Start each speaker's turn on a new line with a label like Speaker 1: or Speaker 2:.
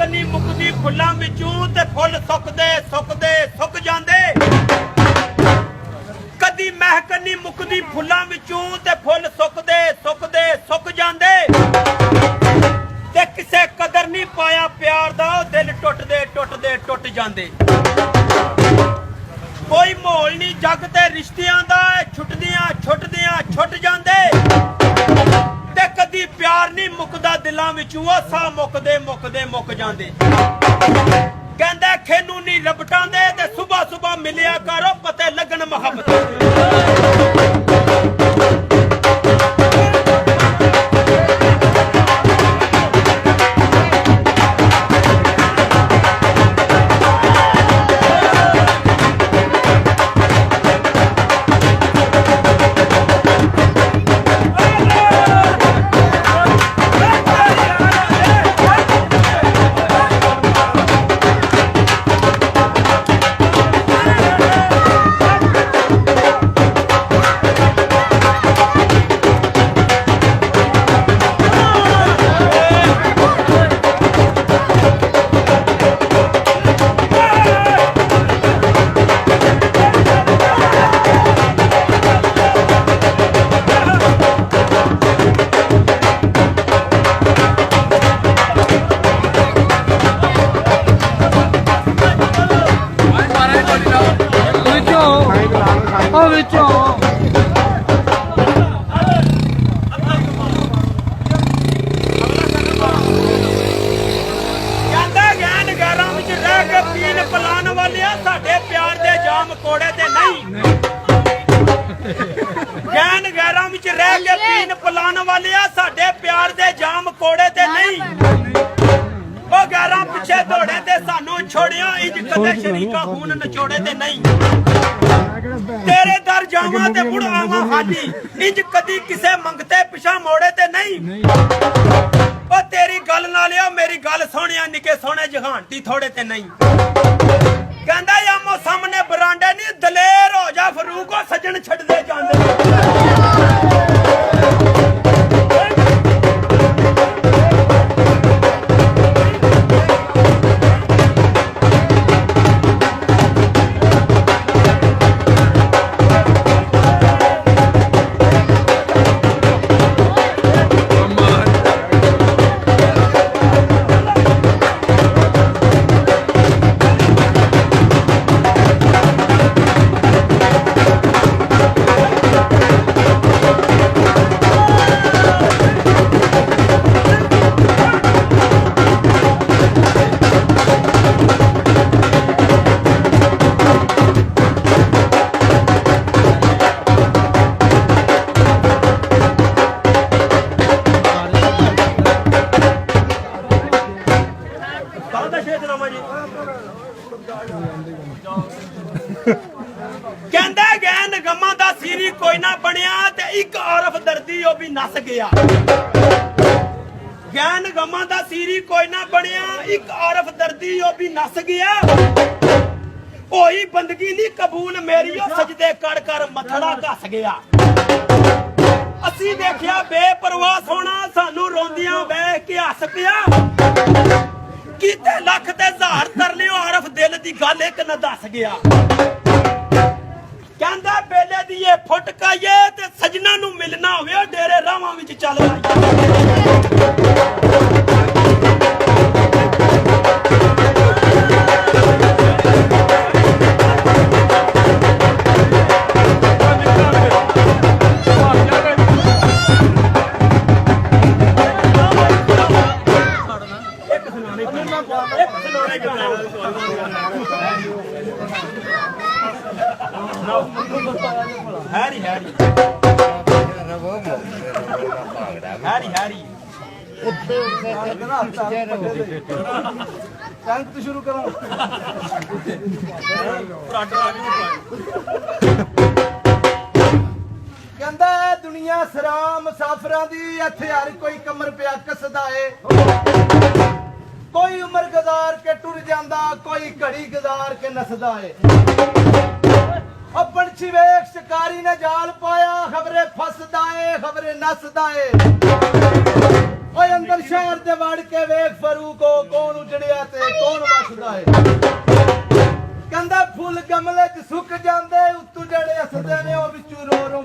Speaker 1: नहीं मुकदी फुल्लां विचों ते फुल सुकदे सुकदे सुक जांदे कदी महक नहीं मुकदी फुल्लां विचों ते फुल सुकदे सुकदे सुक जांदे ते किसे कदर नहीं पाया प्यार दा दिल टुटदे टुट जांदे कोई माहौल नहीं जग ते रिश्तियां दा छुटदियां छुट जांदे ते कदी प्यार नहीं मुकदा दिलां विचों सा मुक जांदे कहंदा खेनू नहीं रबटांदे ते सुबह मिलिया करो पते लगन मोहब्बत तेरे दर जावा ते मुड़ आवा हाजी इंज कदी किसे मंगते पिछा मोड़े ते नहीं ओ तेरी गल ना लिया मेरी गल सोनिया निके सोने जहानती थोड़े ते नहीं कहंदा आमो सामने बरांडे नहीं दलेर हो जा फरूक ओ सजन छड़ दे जांदे नस गया ज्ञान गमा दा सीरी कोई ना बनया एक औरफ दर्दी ओ भी नस गया ओही बंदगी नहीं कबूल मेरी ओ सजदे कर कर मथड़ा घस गया असी देखिया बेपरवाह सोना सानू रोंदियां बह के हस पिया कीते लख ते हजार कर लियो औरफ दिल दी गल एक न दस गया कहंदा बेले दी ये फुटकाइए ते सजना नू मिलना होवे डेरे रावां विच चल हैरी हैरी हैरी हैरी
Speaker 2: तो शुरू करो कहंदा दुनिया सरा मुसाफिरां दी इत्थे हर कोई कमर पिया कसदा है कोई उम्र गुजार के टुर जांदा कोई घड़ी गुजार के नसदा है अपन शिवेक शिकारी ने जाल पाया खबरे फसदा है खबरे नसदा है ਓਏ ਅੰਦਰ ਸ਼ਹਿਰ ਦੇ ਵੜ ਕੇ ਵੇਖ ਫਰੂਕੋ ਕੌਣ ਉਜੜਿਆ ਤੇ ਕੌਣ ਵਸਦਾ ਏ। ਕਹਿੰਦਾ ਫੁੱਲ ਗਮਲੇ 'ਚ ਸੁੱਕ ਜਾਂਦੇ ਉੱਤੋਂ ਜਿਹੜੇ ਹੱਸਦੇ ਨੇ ਉਹ ਵਿੱਚੋਂ ਰੋ ਰੋ